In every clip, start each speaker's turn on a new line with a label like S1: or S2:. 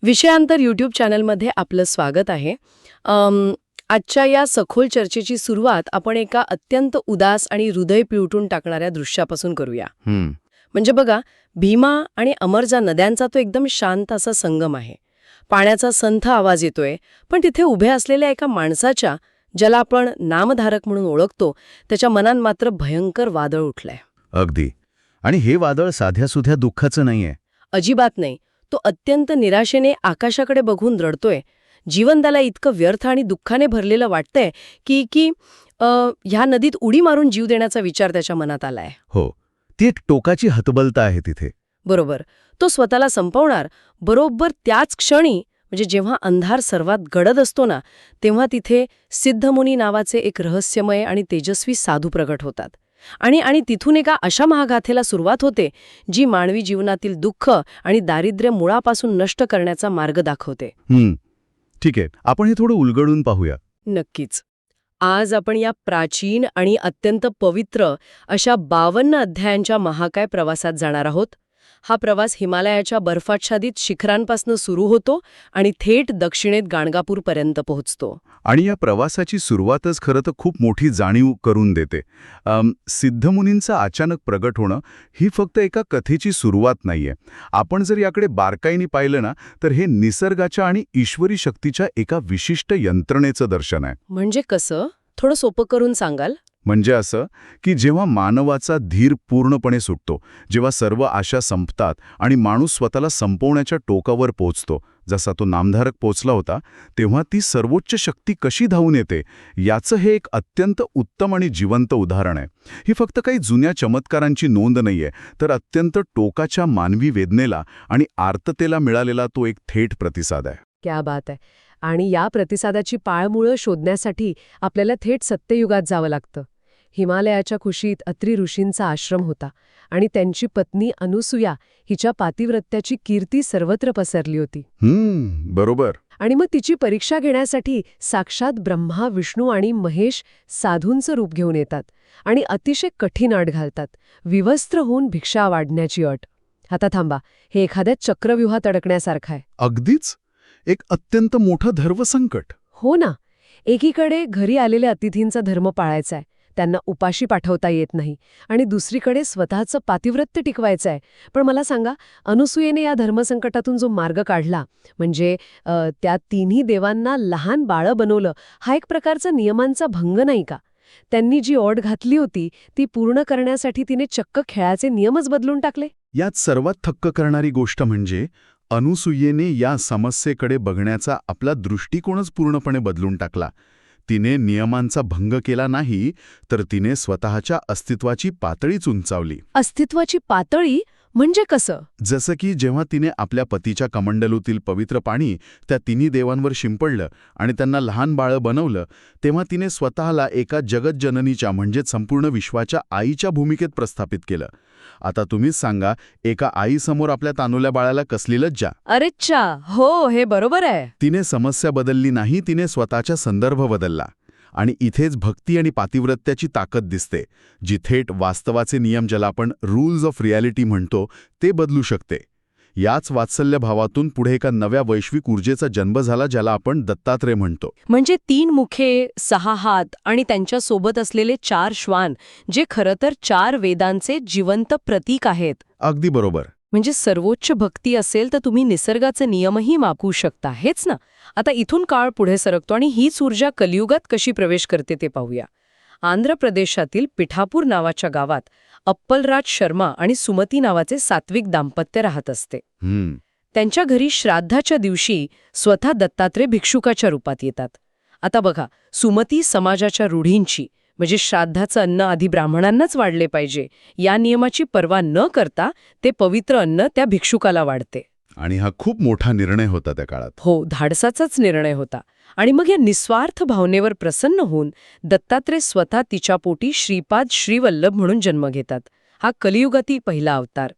S1: विषयांतर YouTube चॅनलमध्ये आपलं स्वागत आहे. आजच्या या सखोल चर्चेची सुरुवात आपण एका अत्यंत उदास आणि हृदय पिळवटून टाकणाऱ्या दृश्यापासून करूया. म्हणजे बघा, भीमा आणि अमरजा नद्यांचा तो एकदम शांत असा संगम आहे. पाण्याचा संथ आवाज येतोय, पण तिथे उभे असलेल्या एका माणसाच्या, ज्याला आपण नामधारक म्हणून ओळखतो, त्याच्या मनात मात्र भयंकर वादळ उठलंय.
S2: अगदी. आणि हे वादळ साध्यासुध्या दुःखाचं नाहीये.
S1: अजिबात नाही. तो अत्यंत निराशेने आकाशाकडे बघून रडतोय. जीवन त्याला इतकं व्यर्थ आणि दुःखाने भरलेलं वाटतंय की ह्या नदीत उडी मारून जीव देण्याचा विचार त्याच्या मनात आलाय.
S2: हो, ती एक टोकाची हतबलता आहे तिथे.
S1: बरोबर. तो स्वतःला संपवणार बरोबर त्याच क्षणी, म्हणजे जेव्हा अंधार सर्वात गडद असतो ना, तेव्हा तिथे सिद्धमुनी नावाचे एक रहस्यमय आणि तेजस्वी साधू प्रगट होतात. आणि तिथून एका अशा महागाथेला सुरुवात होते, जी मानवी जीवनातील दुःख आणि दारिद्र्य मुळापासून नष्ट करण्याचा मार्ग दाखवते.
S2: ठीक आहे, आपण हे थोडं उलगडून पाहूया.
S1: नक्कीच. आज आपण या प्राचीन आणि अत्यंत पवित्र अशा 52 अध्यायांच्या महाकाय प्रवासात जाणार आहोत. हा प्रवास हिमालयाच्या बर्फाच्छादित शिखरांपासून सुरू होतो आणि थेट दक्षिणेत गाणगापूरपर्यंत पोहोचतो.
S2: आणि या प्रवासाची सुरुवातच खरं तर खूप मोठी जाणीव करून देते. सिद्धमुनींचं अचानक प्रगट होणं ही फक्त एका कथेची सुरुवात नाहीये. आपण जर याकडे बारकाईने पाहिलं ना, तर हे निसर्गाच्या आणि ईश्वरी शक्तीच्या एका विशिष्ट यंत्रणेचं दर्शन आहे.
S1: म्हणजे कसं? थोडं सोपं करून सांगाल?
S2: म्हणजे असं की जेव्हा मानवाचा धीर पूर्णपणे सुटतो, जेव्हा सर्व आशा संपतात आणि माणूस स्वतःला संपवण्याच्या टोकावर पोहोचतो, जसा तो नामधारक पोचला होता, तेव्हा ती सर्वोच्च शक्ती कशी धावून येते याचं हे एक अत्यंत उत्तम आणि जिवंत उदाहरण आहे. ही फक्त काही जुन्या चमत्कारांची नोंद नाहीये, तर अत्यंत टोकाच्या मानवी वेदनेला आणि आर्ततेला मिळालेला तो एक थेट प्रतिसाद आहे.
S1: क्या बात आहे. आणि या प्रतिसादाची पाळमुळं शोधण्यासाठी आपल्याला थेट सत्ययुगात जावं लागतं. हिमालयाच्या कुशीत अत्री ऋषींचा आश्रम होता आणि त्यांची पत्नी अनुसूया हिच्या पातिव्रत्याची कीर्ती सर्वत्र पसरली होती.
S2: बरोबर.
S1: आणि मग तिची परीक्षा घेण्यासाठी साक्षात ब्रह्मा, विष्णू आणि महेश साधूंचं रूप घेऊन येतात आणि अतिशय कठीण अट घालतात, विवस्त्र होऊन भिक्षा वाढण्याची अट. आता थांबा, हे एखाद्या चक्रव्यूहात अडकण्यासारखं आहे.
S2: अगदीच. एक अत्यंत मोठं धर्मसंकट.
S1: हो ना. एकीकडे घरी आलेल्या अतिथींचा धर्म पाळायचा आहे, त्यांना उपाशी पाठवता येत नाही, आणि दुसरीकडे स्वतःचं पातिव्रत्य टिकवायचं आहे. पण मला सांगा, अनुसूयेने या धर्मसंकटातून जो मार्ग काढला, म्हणजे त्या तिन्ही देवांना लहान बाळं बनवलं, हा एक प्रकारचा नियमांचा भंग नाही का? त्यांनी जी ओढ घातली होती ती पूर्ण करण्यासाठी तिने चक्क खेळाचे नियमच बदलून टाकले.
S2: यात सर्वात थक्क करणारी गोष्ट म्हणजे अनुसूयेने या समस्येकडे बघण्याचा आपला दृष्टिकोनच पूर्णपणे बदलून टाकला. तिने नियमांचा भंग केला नाही, तर तिने स्वतःच्या अस्तित्वाची पातळीच उंचावली.
S1: अस्तित्वाची पातळी म्हणजे कसं?
S2: जसं की जेव्हा तिने आपल्या पतीच्या कमंडलूतील पवित्र पाणी त्या तिन्ही देवांवर शिंपडलं आणि त्यांना लहान बाळं बनवलं, तेव्हा तिने स्वतःला एका जगतजननीच्या म्हणजेच संपूर्ण विश्वाच्या आईच्या भूमिकेत प्रस्थापित केलं. आता तुम्हीच सांगा, एका आईसमोर आपल्या तानुल्या बाळाला कसली लज्जा.
S1: अरेच्छा, हो, हे बरोबर आहे.
S2: तिने समस्या बदलली नाही, तिने स्वतःचा संदर्भ बदलला. आणि इथेच भक्ती आणि पातिव्रत्याची ताकद दिसते, जी थेट वास्तवाचे नियम, ज्याला आपण रूल्स ऑफ रियालिटी म्हणतो, ते बदलू शकते. याच वात्सल्य भावातून पुढे एका नव्या वैश्विक ऊर्जेचा जन्म झाला, ज्याला आपण दत्तात्रय म्हणतो.
S1: म्हणजे 3 मुखे, 6 हात आणि त्यांच्यासोबत असलेले 4 श्वान, जे खरं तर 4 वेदांचे जिवंत प्रतीक आहेत.
S2: अगदी बरोबर.
S1: म्हणजे सर्वोच्च भक्ती असेल तर तुम्ही निसर्गाचे नियमही मापू शकता, हेच ना? आता इथून काळ पुढे सरकतो आणि हीच ऊर्जा कलियुगात कशी प्रवेश करते ते पाहूया. आंध्र प्रदेशातील पिठापूर नावाच्या गावात अप्पलराज शर्मा आणि सुमती नावाचे सात्विक दाम्पत्य राहत असते. त्यांच्या घरी श्राद्धाच्या दिवशी स्वतः दत्तात्रय भिक्षुकाच्या रूपात येतात. आता बघा, सुमती समाजाच्या रूढींची, म्हणजे श्राद्धाचं अन्न आधी ब्राह्मणांनाच वाढले पाहिजे, या नियमाची पर्वा न करता ते पवित्र अन्न त्या भिक्षुकाला वाढते.
S2: आणि हा खूप मोठा निर्णय होता त्या काळात.
S1: हो, धाडसाचाच निर्णय होता. आणि मग या निस्वार्थ भावनेवर प्रसन्न होऊन दत्तात्रय स्वतः तिच्या पोटी श्रीपाद श्रीवल्लभ म्हणून जन्म घेतात. हा कलियुगातील पहिला अवतार.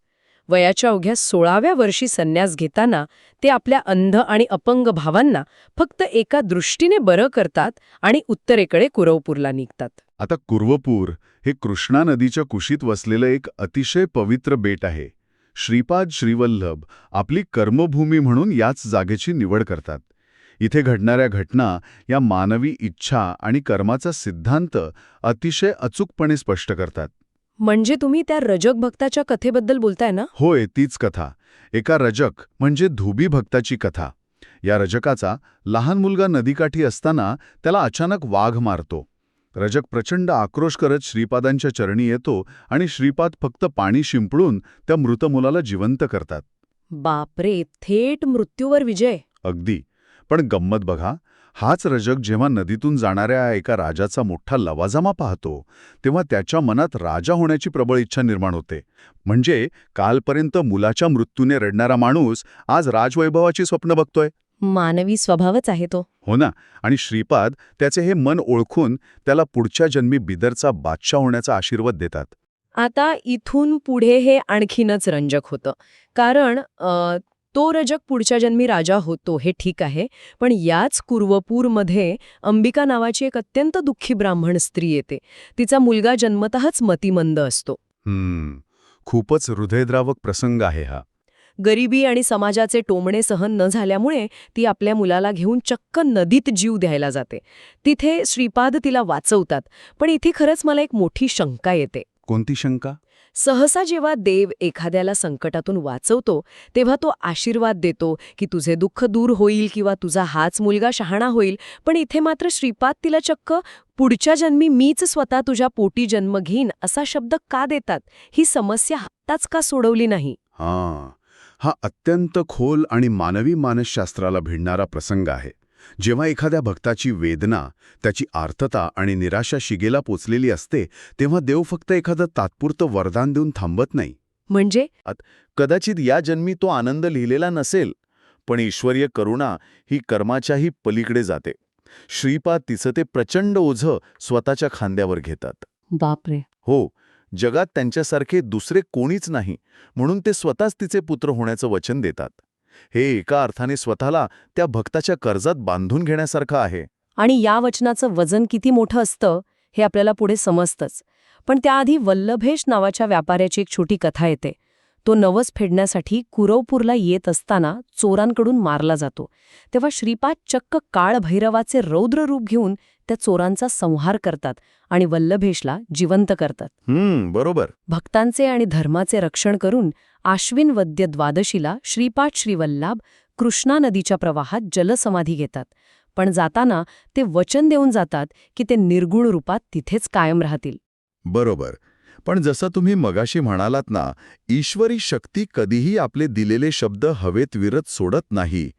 S1: वयाच्या अवघ्या 16व्या वर्षी संन्यास घेताना ते आपल्या अंध आणि अपंग भावांना फक्त एका दृष्टीने बरं करतात आणि उत्तरेकडे कुरवपूरला निघतात.
S2: आता कुर्वपूर हे कृष्णा नदीच्या कुशीत वसलेलं एक अतिशय पवित्र बेट आहे. श्रीपाद श्रीवल्लभ आपली कर्मभूमी म्हणून याच जागेची निवड करतात. इथे घडणाऱ्या घटना या मानवी इच्छा आणि कर्माचा सिद्धांत अतिशय अचूकपणे स्पष्ट करतात.
S1: म्हणजे तुम्ही त्या रजक भक्ताच्या कथेबद्दल बोलताय ना?
S2: होय, तीच कथा. एका रजक म्हणजे धोबी भक्ताची कथा. या रजकाचा लहान मुलगा नदीकाठी असताना त्याला अचानक वाघ मारतो. रजक प्रचंड आक्रोश करत श्रीपादांच्या चरणी येतो आणि श्रीपाद फक्त पाणी शिंपडून त्या मृत मुलाला जिवंत करतात.
S1: बापरे, थेट मृत्यूवर विजय.
S2: अगदी. पण गंमत बघा, हाच रजक जेव्हा नदीतून जाणाऱ्या एका राजाचा मोठा लवाजमा पाहतो तेव्हा त्याच्या मनात राजा होण्याची प्रबळ इच्छा निर्माण होते. म्हणजे कालपर्यंत मुलाच्या मृत्यूने रडणारा माणूस आज राजवैभवाची स्वप्न बघतोय.
S1: मानवी स्वभावच आहे तो.
S2: हो ना. आणि श्रीपाद त्याचे हे मन ओळखून त्याला पुढच्या जन्मी बिदरचा बादशाह होण्याचा आशीर्वाद देतात.
S1: आता इथून पुढे हे आणखीनच रंजक होतं. कारण तो रजक पुढच्या जन्मी राजा होतो हे ठीक आहे, पण याच कुर्वपूरमध्ये अंबिका नावाची एक अत्यंत दुःखी ब्राह्मण स्त्री येते. तिचा मुलगा जन्मतःच मतिमंद असतो.
S2: खूपच हृदयद्रावक प्रसंग आहे हा.
S1: गरिबी आणि समाजाचे टोमणे सहन न झाल्यामुळे ती आपल्या मुलाला घेऊन चक्क नदीत जीव द्यायला जाते. तिथे श्रीपाद तिला वाचवतात. पण इथे खरंच मला एक मोठी शंका येते.
S2: कोणती शंका?
S1: सहसा जेव्हा देव एखाद्याला संकटातून वाचवतो तेव्हा तो आशीर्वाद देतो की तुझे दुःख दूर होईल किंवा तुझा हाच मुलगा शहाणा होईल. पण इथे मात्र श्रीपाद तिला चक्क पुढच्या जन्मी मीच स्वतः तुझ्या पोटी जन्म घेईन असा शब्द का देतात? ही समस्या आत्ताच का सोडवली नाही?
S2: हा अत्यंत खोल आणि मानवी मानसशास्त्राला भिडणारा प्रसंग आहे. जेव्हा एखाद्या भक्ताची वेदना, त्याची आर्तता आणि निराशा शिगेला पोचलेली असते तेव्हा देव फक्त एखादं तात्पुरतं वरदान देऊन थांबत नाही.
S1: म्हणजे
S2: कदाचित या जन्मी तो आनंद लिहिलेला नसेल, पण ईश्वरीय करुणा ही कर्माच्याही पलीकडे जाते. श्रीपाद तिचं ते प्रचंड ओझं स्वतःच्या खांद्यावर घेतात.
S1: बापरे.
S2: हो, जगात त्यांच्यासारखे दुसरे कोणीच नाही म्हणून ते स्वतःच तिचे पुत्र होण्याचं वचन देतात. हे एका अर्थाने स्वतःला त्या भक्ताच्या कर्जात बांधून घेण्यासारखं आहे.
S1: आणि या वचनाचं वजन किती मोठं असतं हे आपल्याला पुढे समजतंच. पण त्याआधी वल्लभेश नावाच्या व्यापाऱ्याची एक छोटी कथा येते. तो नवस फेडण्यासाठी कुरवपूरला येत असताना चोरांकडून मारला जातो. तेव्हा श्रीपाद चक्क काळभैरवाचे रौद्र रूप घेऊन त्या चोरांचा संहार करतात आणि वल्लभेशला जिवंत करतात.
S2: बरोबर.
S1: भक्तांचे आणि धर्माचे रक्षण करून आश्विन वद्य द्वादशीला श्रीपाद श्रीवल्लभ कृष्णा नदीच्या प्रवाहात जलसमाधी घेतात. पण जाताना ते वचन देऊन जातात की ते निर्गुण रूपात तिथेच कायम राहतील.
S2: बरोबर. पण जसं तुम्ही मगाशी म्हणालात ना, ईश्वरी शक्ती कधीही आपले दिलेले शब्द हवेत विरत सोडत नाही.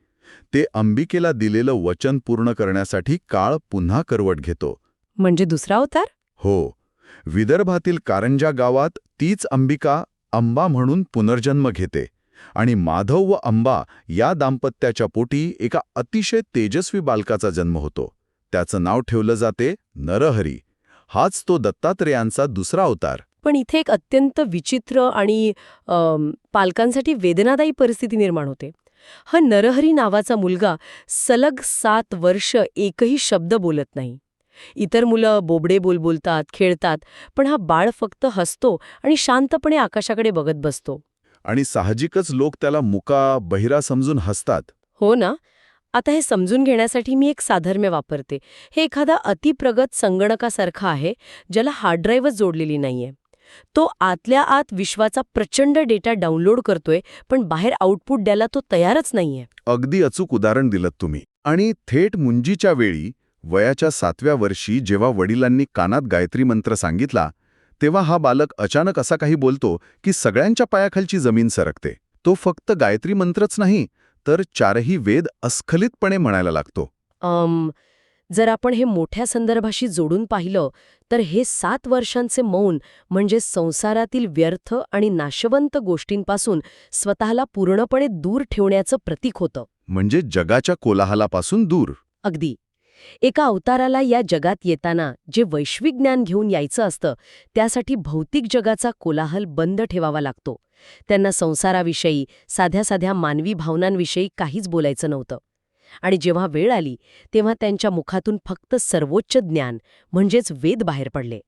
S2: ते अंबिकेला दिलेलं वचन पूर्ण करण्यासाठी काळ पुन्हा करवट घेतो.
S1: म्हणजे दुसरा अवतार?
S2: हो. विदर्भातील कारंजा गावात तीच अंबिका अंबा म्हणून पुनर्जन्म घेते आणि माधव व अंबा या दाम्पत्याच्या पोटी एका अतिशय तेजस्वी बालकाचा जन्म होतो. त्याचं नाव ठेवलं जाते नरहरी. हाच तो दत्तात्रेयांचा दुसरा अवतार.
S1: पण इथे एक अत्यंत विचित्र आणि पालकांसाठी वेदनादायी परिस्थिती निर्माण होते. हा नरहरी नावाचा मुलगा सलग 7 वर्ष एकही शब्द बोलत नाही. इतर मुलं बोबडे बोल बोलतात, खेळतात, पण हा बाळ फक्त हसतो आणि शांतपणे आकाशाकडे बघत बसतो.
S2: आणि साहजिकच लोक त्याला मुका, बहिरा समजून हसतात.
S1: हो ना. आता हे समजून घेण्यासाठी मी एक साधर्म्य वापरते. हे एखादा अतिप्रगत संगणकासारखं आहे ज्याला हार्ड ड्राईव्हच जोडलेली नाहीये. तो आतल्या आत विश्वाचा प्रचंड डेटा डाउनलोड करतोय, पण बाहेर आउटपुट द्यायला तो तयारच नाहीये.
S2: अगदी अचूक उदाहरण दिलंत तुम्ही. आणि थेट मुंजीच्या वेळी वयाच्या 7व्या वर्षी जेव्हा वडिलांनी कानात गायत्री मंत्र सांगितला तेव्हा हा बालक अचानक असा काही बोलतो की सगळ्यांच्या पायाखालची जमीन सरकते. तो फक्त गायत्री मंत्रच नाही तर 4ही वेद अस्खलितपणे म्हणायला लागतो.
S1: जर आपण हे मोठ्या संदर्भाशी जोडून पाहिलं तर हे 7 वर्षांचे मौन म्हणजे संसारातील व्यर्थ आणि नाशवंत गोष्टींपासून स्वतःला पूर्णपणे दूर ठेवण्याचं प्रतीक होतं.
S2: म्हणजे जगाच्या कोलाहलापासून दूर.
S1: अगदी. एका अवताराला या जगात येताना जे वैश्विक ज्ञान घेऊन यायचं असतं त्यासाठी भौतिक जगाचा कोलाहल बंद ठेवावा लागतो. त्यांना संसाराविषयी, साध्या साध्या मानवी भावनांविषयी काहीच बोलायचं नव्हतं. आणि जेव्हा वेळ आली तेव्हा त्यांच्या मुखातून फक्त सर्वोच्च ज्ञान म्हणजेच वेद बाहेर पडले.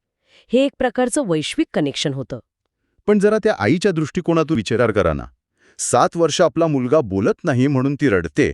S1: हे एक प्रकारचं वैश्विक कनेक्शन होतं.
S2: पण जरा त्या आईच्या दृष्टिकोनातून विचार करा ना. 7 वर्ष आपला मुलगा बोलत नाही म्हणून ती रडते,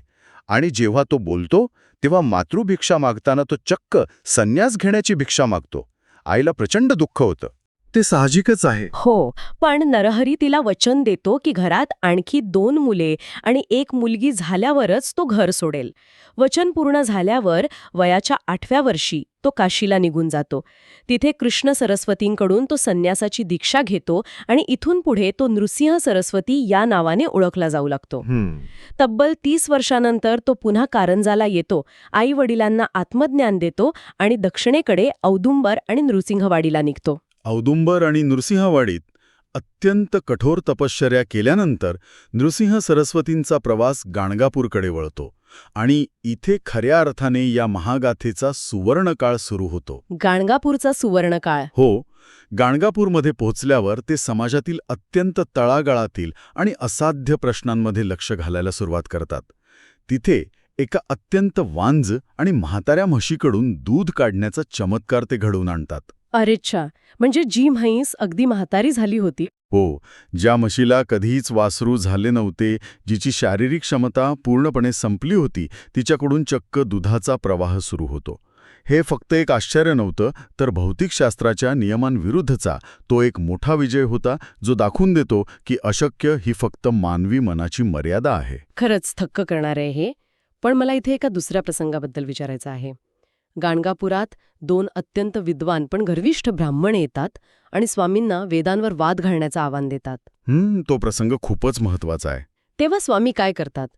S2: आणि जेव्हा तो बोलतो तेव्हा मातृभिक्षा मागताना तो चक्क संन्यास घेण्याची भिक्षा मागतो. आईला प्रचंड दुःख होतं. ते साहजिकच आहे.
S1: हो, पण नरहरी तिला वचन देतो की घरात आणखी 2 मुले आणि 1 मुलगी झाल्यावरच तो घर सोडेल. वचन पूर्ण झाल्यावर वयाच्या 8व्या वर्षी तो काशीला निघून जातो. तिथे कृष्ण सरस्वतींकडून तो संन्यासाची दीक्षा घेतो आणि इथून पुढे तो नृसिंह सरस्वती या नावाने ओळखला जाऊ लागतो. तब्बल 30 वर्षानंतर तो पुन्हा कारंजाला येतो, आई वडिलांना आत्मज्ञान देतो आणि दक्षिणेकडे औदुंबर आणि नृसिंहवाडीला निघतो.
S2: औदुंबर आणि नृसिंहवाडीत अत्यंत कठोर तपश्चर्या केल्यानंतर नृसिंह सरस्वतींचा प्रवास गाणगापूरकडे वळतो आणि इथे खऱ्या अर्थाने या महागाथेचा सुवर्णकाळ सुरू होतो.
S1: गाणगापूरचा सुवर्णकाळ.
S2: हो, गाणगापूरमध्ये पोहोचल्यावर ते समाजातील अत्यंत तळागाळातील आणि असाध्य प्रश्नांमध्ये लक्ष घालायला सुरुवात करतात. तिथे एका अत्यंत वांज आणि म्हाताऱ्या म्हशीकडून दूध काढण्याचा चमत्कार ते घडवून आणतात.
S1: अरेच्छा, म्हणजे जी म्हैस अगदी म्हातारी झाली होती.
S2: हो, ज्या म्हशीला कधीच वासरू झाले नव्हते, जिची शारीरिक क्षमता पूर्णपणे संपली होती, तिच्याकडून चक्क दुधाचा प्रवाह सुरू होतो. हे फक्त एक आश्चर्य नव्हतं, तर भौतिकशास्त्राच्या नियमांविरुद्धचा तो एक मोठा विजय होता, जो दाखवून देतो की अशक्य ही फक्त मानवी मनाची मर्यादा आहे.
S1: खरंच थक्क करणार आहे हे. पण मला इथे एका दुसऱ्या प्रसंगाबद्दल विचारायचं आहे. गाणगापुरात 2 अत्यंत विद्वान पण गर्विष्ठ ब्राह्मण येतात आणि स्वामींना वेदांवर वाद घालण्याचं आव्हान देतात.
S2: तो प्रसंग खूपच महत्वाचा आहे.
S1: तेव्हा स्वामी काय करतात,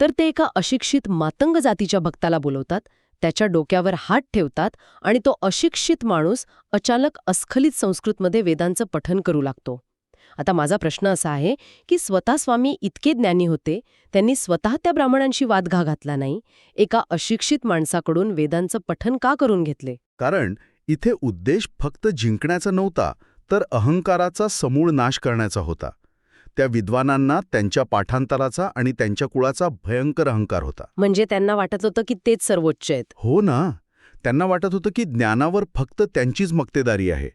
S1: तर ते एका अशिक्षित मातंग जातीच्या भक्ताला बोलवतात, त्याच्या डोक्यावर हात ठेवतात आणि तो अशिक्षित माणूस अचानक अस्खलित संस्कृतमध्ये वेदांचं पठण करू लागतो. आता माझा प्रश्न असा आहे की स्वतः स्वामी इतके ज्ञानी होते, त्यांनी स्वतः त्या ब्राह्मणांशी वाद घातला नाही, एका अशिक्षित माणसाकडून वेदांचं पठण का करून घेतले?
S2: कारण इथे उद्देश फक्त जिंकण्याचा नव्हता, तर अहंकाराचा समूळ नाश करण्याचा होता. त्या विद्वानांना त्यांच्या पाठांतराचा आणि त्यांच्या कुळाचा भयंकर अहंकार होता.
S1: म्हणजे त्यांना वाटत होतं की तेच सर्वोच्च आहेत.
S2: हो ना, त्यांना वाटत होतं की ज्ञानावर फक्त त्यांचीच मक्तेदारी आहे.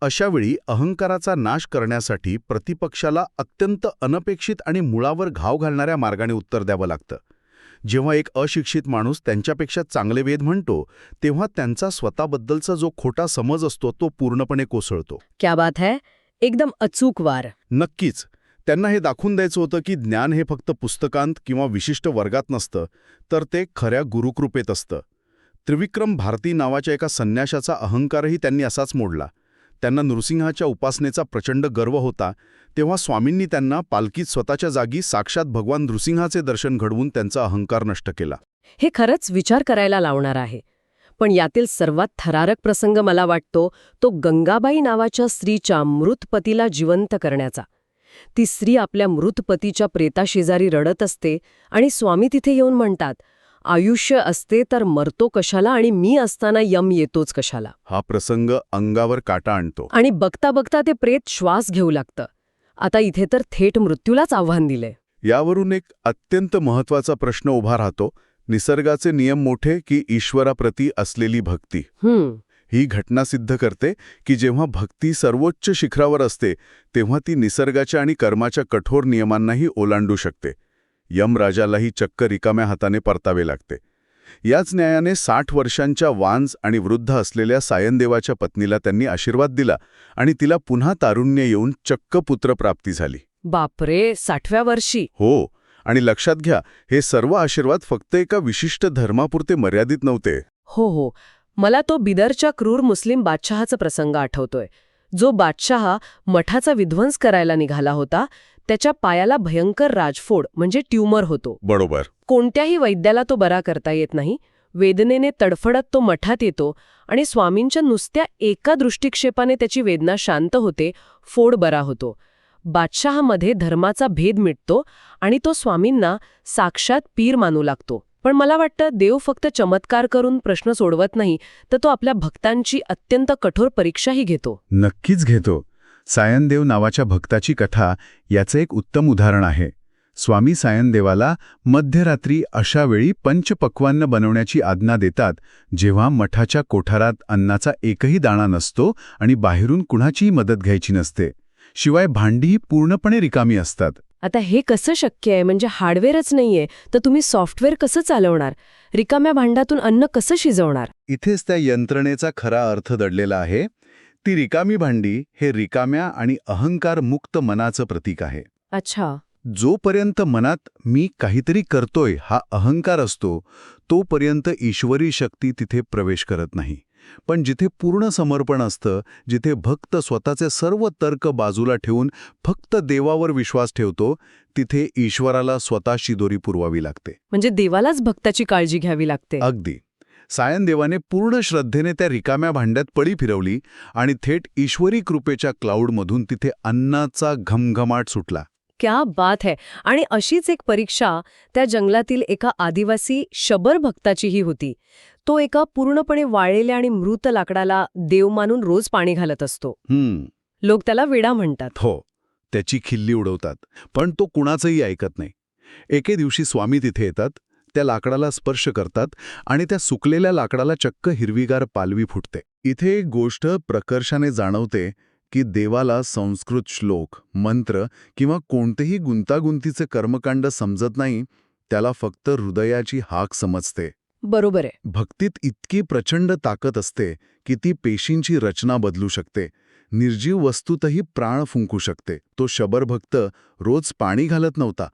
S2: अशावेळी अहंकाराचा नाश करण्यासाठी प्रतिपक्षाला अत्यंत अनपेक्षित आणि मुळावर घाव घालणाऱ्या मार्गाने उत्तर द्यावं लागतं. जेव्हा एक अशिक्षित माणूस त्यांच्यापेक्षा चांगले वेद म्हणतो, तेव्हा त्यांचा स्वतःबद्दलचा जो खोटा समज असतो तो पूर्णपणे कोसळतो.
S1: क्या बात है, एकदम अचूक वार.
S2: नक्कीच. त्यांना हे दाखवून द्यायचं होतं की ज्ञान हे फक्त पुस्तकांत किंवा विशिष्ट वर्गात नसतं, तर ते खऱ्या गुरुकृपेत असतं. त्रिविक्रम भारती नावाच्या एका संन्याशाचा अहंकारही त्यांनी असाच मोडला. त्यांना नृसिंहाच्या उपासनेचा प्रचंड गर्व होता, तेव्हा स्वामींनी त्यांना पालखीत स्वतःच्या जागी साक्षात भगवान नृसिंहाचे दर्शन घडवून त्यांचा अहंकार नष्ट केला.
S1: हे खरंच विचार करायला लावणार आहे. पण यातील सर्वात थरारक प्रसंग मला वाटतो तो गंगाबाई नावाच्या स्त्रीच्या मृत पतीला जिवंत करण्याचा. ती स्त्री आपल्या मृत पतीच्या प्रेताशेजारी रडत असते आणि स्वामी तिथे येऊन म्हणतात, आयुष्य असते तर मरतो कशाला आणि मी असताना यम येतोच कशाला.
S2: हा प्रसंग अंगावर काटा आणतो.
S1: आणि बघता बघता ते प्रेत श्वास घेऊ लागतं. आता इथे तर थेट मृत्यूलाच आव्हान दिलंय.
S2: यावरून एक अत्यंत महत्वाचा प्रश्न उभा राहतो, निसर्गाचे नियम मोठे की ईश्वराप्रती असलेली भक्ती? ही घटना सिद्ध करते की जेव्हा भक्ती सर्वोच्च शिखरावर असते, तेव्हा ती निसर्गाच्या आणि कर्माच्या कठोर नियमांनाही ओलांडू शकते. यमराजालाही चक्क रिकाम्या हाताने परतावे लागते. याच न्यायाने 60 वर्षांच्या वांज आणि वृद्ध असलेल्या सायनदेवाच्या पत्नीला त्यांनी आशीर्वाद दिला आणि तिला पुन्हा तारुण्य येऊन चक्क पुत्रप्राप्ती झाली.
S1: बापरे, 60व्या वर्षी?
S2: हो, आणि लक्षात घ्या, हे सर्व आशीर्वाद फक्त एका विशिष्ट धर्मापुरते मर्यादित नव्हते.
S1: हो, मला तो बिदरच्या क्रूर मुस्लिम बादशहाचा प्रसंग आठवतोय. जो बादशहा मठाचा विध्वंस करायला निघाला होता, त्याच्या पायाला भयंकर राजफोड म्हणजे ट्यूमर होतो.
S2: बरोबर.
S1: कोणत्याही वैद्याला तो बरा करता येत नाही. वेदनेने तडफडत तो मठात येतो आणि स्वामींच्या नुसत्या एका दृष्टिक्षेपाने त्याची वेदना शांत होते, फोड बरा होतो. बादशहामध्ये धर्माचा भेद मिटतो आणि तो स्वामींना साक्षात पीर मानू लागतो. पण मला वाटतं देव फक्त चमत्कार करून प्रश्न सोडवत नाही, तर तो आपल्या भक्तांची अत्यंत कठोर परीक्षाही घेतो.
S2: नक्कीच घेतो. सायनदेव नावाच्या भक्ताची कथा याचं एक उत्तम उदाहरण आहे. स्वामी सायनदेवाला मध्यरात्री अशा वेळी पंचपक्वान्न बनवण्याची आज्ञा देतात, जेव्हा मठाच्या कोठारात अन्नाचा एकही दाणा नसतो आणि बाहेरून कुणाचीही मदत घ्यायची नसते. शिवाय भांडीही पूर्णपणे रिकामी असतात.
S1: आता हे कसं शक्य आहे? म्हणजे हार्डवेअरच नाहीये तर तुम्ही सॉफ्टवेअर कसं चालवणार? रिकाम्या भांड्यातून अन्न कसं शिजवणार?
S2: इथेच त्या यंत्रणेचा खरा अर्थ दडलेला आहे. ती रिकामी भांडी हे रिकाम्या आणि अहंकारमुक्त मनाचं प्रतीक आहे.
S1: अच्छा.
S2: जोपर्यंत मनात मी काहीतरी करतोय हा अहंकार असतो, तोपर्यंत ईश्वरी शक्ती तिथे प्रवेश करत नाही. पण जिथे पूर्ण समर्पण असतं, जिथे भक्त स्वतःचे सर्व तर्क बाजूला ठेवून फक्त देवावर विश्वास ठेवतो, तिथे ईश्वराला स्वतः शिदोरी पुरवावी लागते.
S1: म्हणजे देवालाच भक्ताची काळजी घ्यावी लागते.
S2: अगदी. सायनदेवाने पूर्ण श्रद्धेने त्या रिकाम्या भांड्यात पळी फिरवली आणि थेट ईश्वरी कृपेच्या क्लाउडमधून तिथे अन्नाचा घमघमाट सुटला.
S1: क्या बात है. आणि अशीच एक परीक्षा त्या जंगलातील एका आदिवासी शबर भक्ताचीही होती. तो एका पूर्णपणे वाळलेल्या आणि मृत लाकडाला देव मानून रोज पाणी घालत असतो. लोक त्याला वेडा म्हणतात.
S2: हो, त्याची खिल्ली उडवतात, पण तो कुणाचंही ऐकत नाही. एके दिवशी स्वामी तिथे येतात, त्या लाकडाला स्पर्श करतात आणि त्या सुकलेल्या लाकडाला चक्क हिरवीगार पालवी फुटते. इथे एक गोष्ट प्रकर्षाने जाणवते की देवाला संस्कृत श्लोक, मंत्र किंवा कोणतेही गुंतागुंतीचे कर्मकांड समजत नाही, त्याला फक्त हृदयाची हाक समजते.
S1: बरोबर आहे.
S2: भक्तीत इतकी प्रचंड ताकद असते की ती पेशींची रचना बदलू शकते, निर्जीव वस्तूतही प्राण फुंकू शकते. तो शबर भक्त रोज पाणी घालत नव्हता,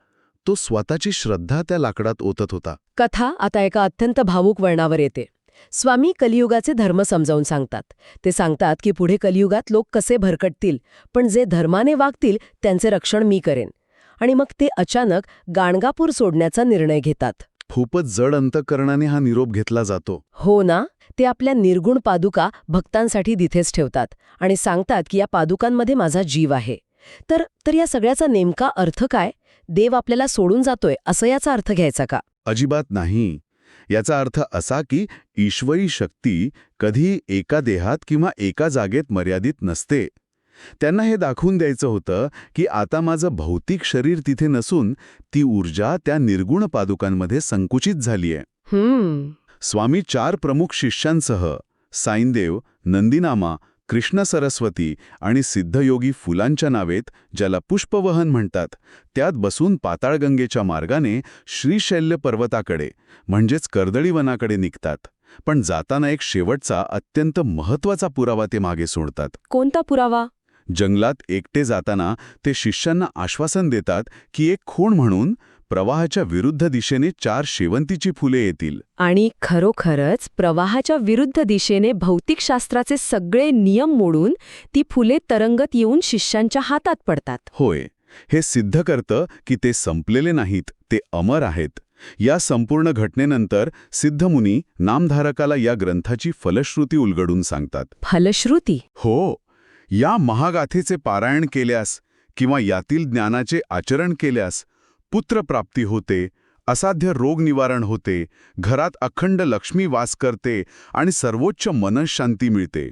S2: तो स्वतःची श्रद्धा त्या लाकडात ओतत होता.
S1: कथा आता एका अत्यंत भावूक वळणावर येते. स्वामी कलियुगाचे धर्म समजावून सांगतात. ते सांगतात की पुढे कलियुगात लोक कसे भरकटतील, पण जे धर्माने वागतील त्यांचे रक्षण मी करेन. आणि मग ते अचानक गाणगापूर सोडण्याचा निर्णय घेतात.
S2: खूपच जड अंतःकरणाने हा निरोप घेतला जातो.
S1: हो ना. ते आपल्या निर्गुण पादुका भक्तांसाठी तिथेच ठेवतात आणि सांगतात की या पादुकांमध्ये माझा जीव आहे. तर या सगळ्याचा नेमका अर्थ काय? देव आपल्याला सोडून जातोय असं याचा अर्थ घ्यायचा का?
S2: अजिबात नाही. याचा अर्थ असा की ईश्वरी शक्ती कधी एका देहात किंवा एका जागेत मर्यादित नसते. त्यांना हे दाखवून द्यायचं होतं की आता माझं भौतिक शरीर तिथे नसून ती ऊर्जा त्या निर्गुण पादुकांमध्ये संकुचित झालीय. स्वामी 4 प्रमुख शिष्यांसह साईनदेव, नंदीनामा, कृष्ण सरस्वती आणि सिद्धयोगी फुलांच्या नावेत, ज्याला पुष्पवहन म्हणतात, त्यात बसून पाताळगंगेच्या मार्गाने श्रीशैल्य पर्वताकडे म्हणजेच कर्दळीवनाकडे निघतात. पण जाताना एक शेवटचा अत्यंत महत्त्वाचा पुरावा ते मागे सोडतात.
S1: कोणता पुरावा?
S2: जंगलात एकटे जाताना ते शिष्यांना आश्वासन देतात की एक खूण म्हणून प्रवाहाच्या विरुद्ध दिशेने 4 शेवंतीची फुले येतील.
S1: आणि खरोखरच प्रवाहाच्या विरुद्ध दिशेने भौतिकशास्त्राचे सगळे नियम मोडून ती फुले तरंगत येऊन शिष्यांच्या हातात पडतात.
S2: होय, हे सिद्ध करतं की ते संपलेले नाहीत, ते अमर आहेत. या संपूर्ण घटनेनंतर सिद्धमुनी नामधारकाला या ग्रंथाची फलश्रुती उलगडून सांगतात.
S1: फलश्रुती?
S2: हो, या महागाथेचे पारायण केल्यास किंवा यातील ज्ञानाचे आचरण केल्यास पुत्रप्राप्ती होते, असाध्य रोग निवारण होते, घरात अखंड लक्ष्मी वास करते आणि सर्वोच्च मनःशांती मिळते.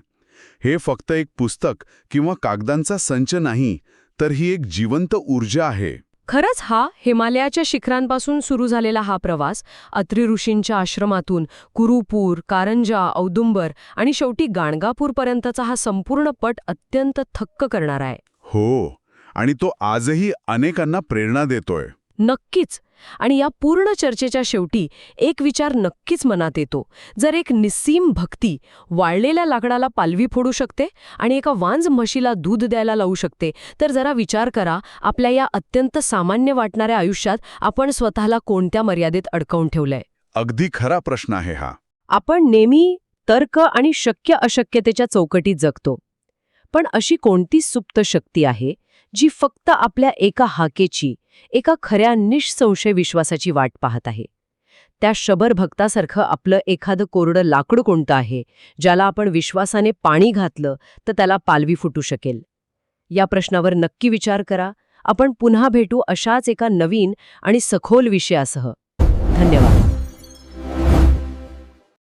S2: हे फक्त एक पुस्तक किंवा कागदांचा संच नाही, तर ही एक जिवंत ऊर्जा आहे.
S1: खरंच हा हिमालयाच्या शिखरांपासून सुरू झालेला हा प्रवास अत्री ऋषींच्या आश्रमातून कुरुपूर, कारंजा, औदुंबर आणि शेवटी गाणगापूरपर्यंतचा हा संपूर्ण पट अत्यंत थक्क करणारा आहे.
S2: हो, आणि तो आजही अनेकांना प्रेरणा देतोय.
S1: नक्कीच. आणि या पूर्ण चर्चेच्या शेवटी एक विचार नक्कीच मनात येतो. जर एक निस्सीम भक्ती वाळलेल्या लाकडाला पालवी फोडू शकते आणि एका वांज म्हशीला दूध द्यायला लावू शकते, तर जरा विचार करा, आपल्या या अत्यंत सामान्य वाटणाऱ्या आयुष्यात आपण स्वतःला कोणत्या मर्यादेत अडकवून ठेवलंय.
S2: अगदी खरा प्रश्न आहे हा.
S1: आपण नेहमी तर्क आणि शक्य अशक्यतेच्या चौकटीत जगतो. पण अशी कोणती सुप्त शक्ती आहे जी फक्त आपल्या एका हाकेची, एका खऱ्या निःसंशय विश्वासाची वाट पाहत आहे? त्या शबर भक्तासारखं आपलं एखादं कोरडं लाकूड कोणतं आहे, ज्याला आपण विश्वासाने पाणी घातलं तर त्याला पालवी फुटू शकेल? या प्रश्नावर नक्की विचार करा. आपण पुन्हा भेटू अशाच एका नवीन आणि सखोल विषयासह. धन्यवाद.